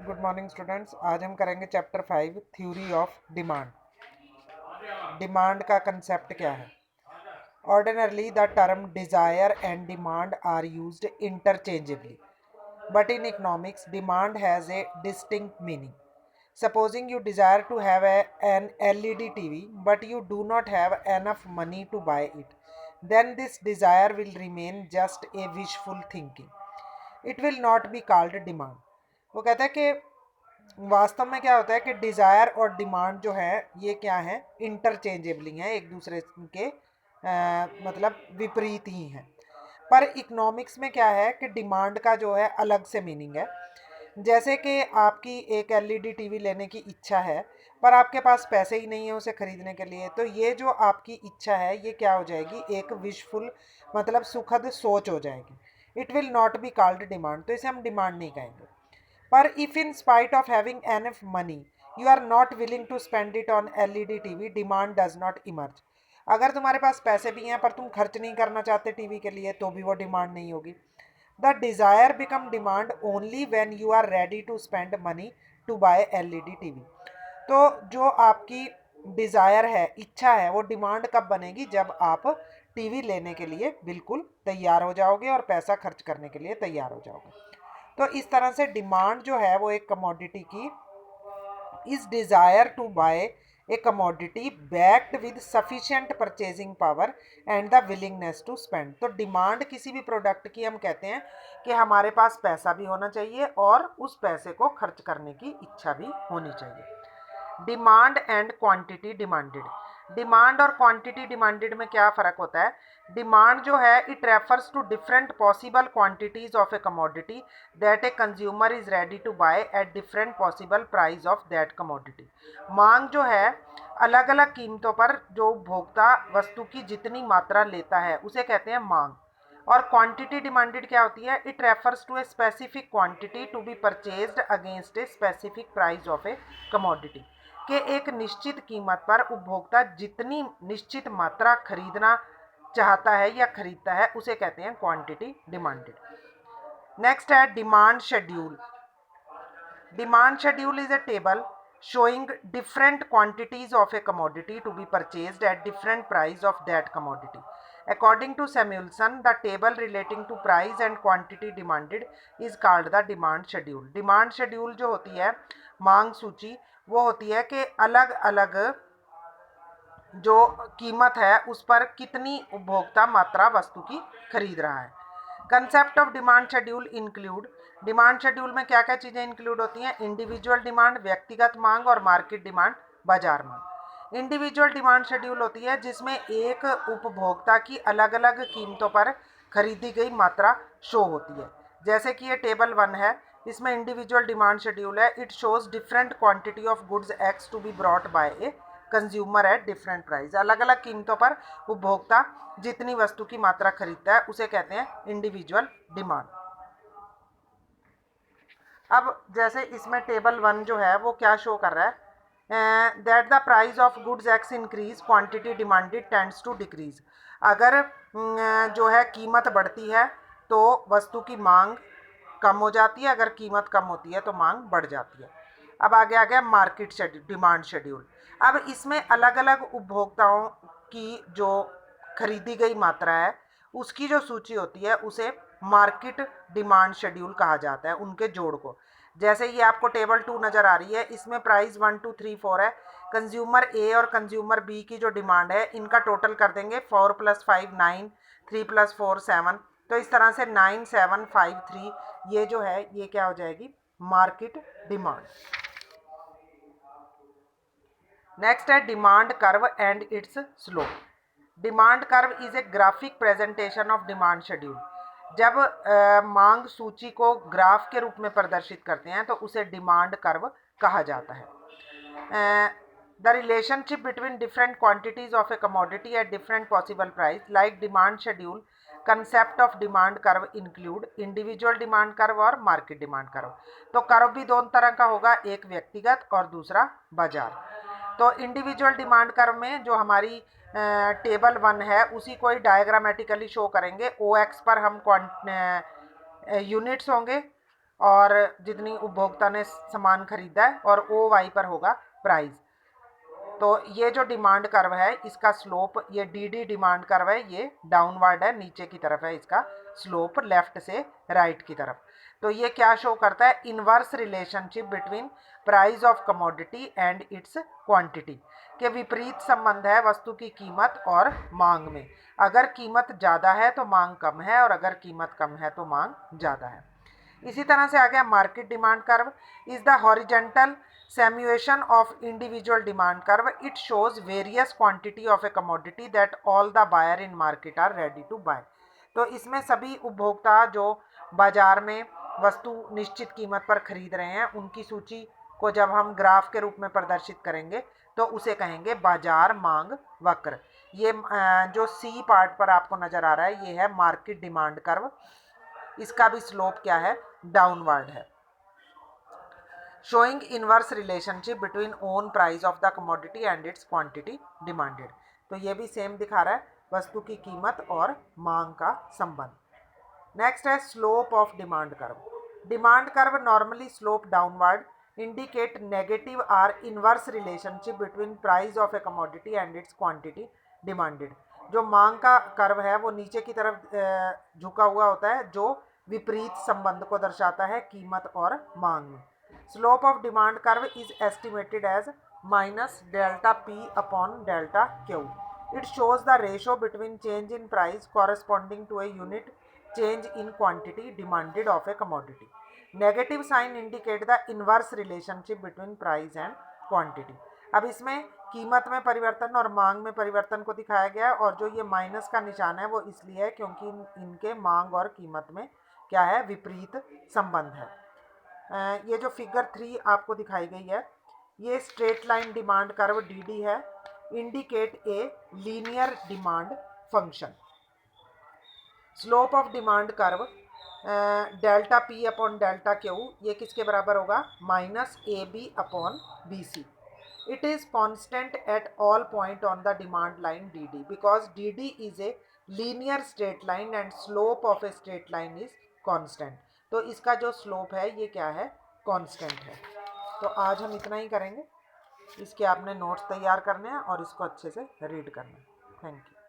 Good morning students. आज हम करेंगे chapter 5 theory of demand. Demand का कंसेप्ट क्या है? Ordinarily the term desire and demand are used interchangeably, but in economics demand has a distinct meaning. Supposing you desire to have an LED TV but you do not have enough money to buy it, then this desire will remain just a wishful thinking. It will not be called demand. वो कहता है कि वास्तव में क्या होता है कि डिज़ायर और डिमांड जो है ये क्या है, इंटरचेंजेबली हैं, एक दूसरे के मतलब विपरीत ही हैं। पर इकोनॉमिक्स में क्या है कि डिमांड का जो है अलग से मीनिंग है। जैसे कि आपकी एक एलईडी टीवी लेने की इच्छा है पर आपके पास पैसे ही नहीं है उसे खरीदने के लिए, तो ये जो आपकी इच्छा है ये क्या हो जाएगी, एक विशफुल मतलब सुखद सोच हो जाएगी। It will not be called demand, तो इसे हम डिमांड नहीं कहेंगे। पर if in spite of having enough money you are not willing to spend it on LED TV, demand does not emerge. अगर तुम्हारे पास पैसे भी हैं पर तुम खर्च नहीं करना चाहते टीवी के लिए, तो भी वो डिमांड नहीं होगी। The desire become demand only when you are ready to spend money to buy LED TV. तो जो आपकी डिज़ायर है, इच्छा है, वो डिमांड कब बनेगी? जब आप टीवी लेने के लिए बिल्कुल तैयार हो जाओगे और पैसा खर्च करने के लिए तैयार हो जाओगे। तो इस तरह से डिमांड जो है वो एक कमोडिटी की is desire to buy a commodity backed with sufficient purchasing power and the willingness to spend. तो डिमांड किसी भी प्रोडक्ट की हम कहते हैं कि हमारे पास पैसा भी होना चाहिए और उस पैसे को खर्च करने की इच्छा भी होनी चाहिए। Demand and quantity demanded. Demand और क्वांटिटी डिमांडेड में क्या फ़र्क होता है? डिमांड जो है it refers to different possible quantities of a commodity that a consumer is ready to buy at different possible price of that commodity. मांग जो है अलग अलग कीमतों पर जो उपभोक्ता वस्तु की जितनी मात्रा लेता है उसे कहते हैं मांग। और क्वांटिटी डिमांडेड क्या होती है? It refers to a specific quantity to be purchased against a specific price of a commodity, के एक निश्चित कीमत पर उपभोक्ता जितनी निश्चित मात्रा खरीदना चाहता है या खरीदता है उसे कहते हैं क्वांटिटी डिमांडेड। नेक्स्ट है demand schedule. Demand schedule is a table showing different quantities of a commodity to be purchased at different price of that commodity. According to Samuelson, the table relating to price and quantity demanded is called the demand schedule. Demand schedule जो होती है, मांग सूची, वो होती है कि अलग अलग जो कीमत है उस पर कितनी उपभोक्ता मात्रा वस्तु की खरीद रहा है। Concept of demand schedule include, demand schedule में क्या क्या चीज़ें इंक्लूड होती हैं? इंडिविजुअल डिमांड व्यक्तिगत मांग और मार्केट डिमांड बाजार मांग। इंडिविजुअल डिमांड शेड्यूल होती है जिसमें एक उपभोक्ता की अलग अलग कीमतों पर खरीदी गई मात्रा शो होती है। जैसे कि ये टेबल 1 है, इसमें इंडिविजुअल डिमांड शेड्यूल है। It shows different quantity of goods X to be brought by a consumer at different price. अलग अलग कीमतों पर उपभोक्ता जितनी वस्तु की मात्रा खरीदता है उसे कहते हैं इंडिविजुअल डिमांड। अब जैसे इसमें टेबल 1 जो है वो क्या शो कर रहा है? That the price of goods X increase quantity demanded tends to decrease. अगर जो है कीमत बढ़ती है तो वस्तु की मांग कम हो जाती है, अगर कीमत कम होती है तो मांग बढ़ जाती है। अब आगे आ गया मार्केट शेड्यूल, डिमांड शेड्यूल। अब इसमें अलग अलग उपभोक्ताओं की जो खरीदी गई मात्रा है उसकी जो सूची होती है उसे मार्केट डिमांड शेड्यूल कहा जाता है, उनके जोड़ को। जैसे ये आपको टेबल 2 नज़र आ रही है, इसमें प्राइस 1 2 3 4 है। कंज्यूमर ए और कंज्यूमर बी की जो डिमांड है इनका टोटल कर देंगे 4 + 5 9, 3 + 4 7। तो इस तरह से 9 7 5 3 ये जो है ये क्या हो जाएगी? Market demand. नेक्स्ट है demand curve and it's slope. Demand curve is a graphic presentation of demand schedule. जब मांग सूची को ग्राफ के रूप में प्रदर्शित करते हैं तो उसे डिमांड कर्व कहा जाता है। The relationship between different quantities of a commodity eight different possible price like demand schedule. Concept of demand curve include individual demand curve और मार्केट डिमांड कर्व। तो कर्व भी दोनों तरह का होगा, एक व्यक्तिगत और दूसरा बाजार। तो इंडिविजुअल डिमांड कर्व में जो हमारी टेबल 1 है उसी को ही डायग्रामेटिकली शो करेंगे। ओ एक्स पर हम यूनिट्स होंगे और जितनी उपभोक्ता ने सामान खरीदा है, और ओ वाई पर होगा प्राइस। तो ये जो डिमांड कर्व है इसका स्लोप, ये डी डी डिमांड कर्व है, ये डाउनवर्ड है, नीचे की तरफ है इसका स्लोप, लेफ्ट से राइट की तरफ। तो ये क्या शो करता है, inverse relationship between price of commodity and it's quantity, के विपरीत संबंध है वस्तु की कीमत और मांग में। अगर कीमत ज़्यादा है तो मांग कम है, और अगर कीमत कम है तो मांग ज़्यादा है। इसी तरह से आ गया market demand curve, is the horizontal summation of individual demand curve. It shows various quantity of a commodity that all the buyer in market are ready to buy. तो इसमें सभी उपभोक्ता जो बाजार में वस्तु निश्चित कीमत पर खरीद रहे हैं, उनकी सूची को जब हम ग्राफ के रूप में प्रदर्शित करेंगे तो उसे कहेंगे बाजार मांग वक्र। ये जो सी पार्ट पर आपको नजर आ रहा है ये है मार्केट डिमांड कर्व, इसका भी स्लोप क्या है, डाउनवर्ड है। Showing inverse relationship between own price of the commodity and it's quantity demanded. तो ये भी सेम दिखा रहा है वस्तु की कीमत और मांग का संबंध। नेक्स्ट है slope of demand curve. Demand curve normally slope downward, indicate negative are inverse relationship between price of a commodity and it's quantity demanded. जो मांग का कर्व है वो नीचे की तरफ झुका हुआ होता है, जो विपरीत संबंध को दर्शाता है कीमत और मांग में। Slope of demand curve is estimated as minus delta P upon delta Q. It shows the ratio between change in price corresponding to a unit change in quantity demanded of a commodity. Negative sign indicate the inverse relationship between price and quantity. अब इसमें कीमत में परिवर्तन और मांग में परिवर्तन को दिखाया गया है, और जो ये माइनस का निशान है वो इसलिए है क्योंकि इनके मांग और कीमत में क्या है, विपरीत संबंध है। ये जो फिगर 3 आपको दिखाई गई है ये straight line demand curve D है, indicate a linear demand function. Slope of demand curve delta P upon delta Q, ये किसके बराबर होगा, minus A B upon B C. It is constant at all point on the demand line D D, because D D is a linear straight line and slope of a straight line is constant. तो इसका जो slope है ये क्या है, constant है। तो आज हम इतना ही करेंगे, इसके आपने नोट्स तैयार करने हैं और इसको अच्छे से रीड करना है। Thank you.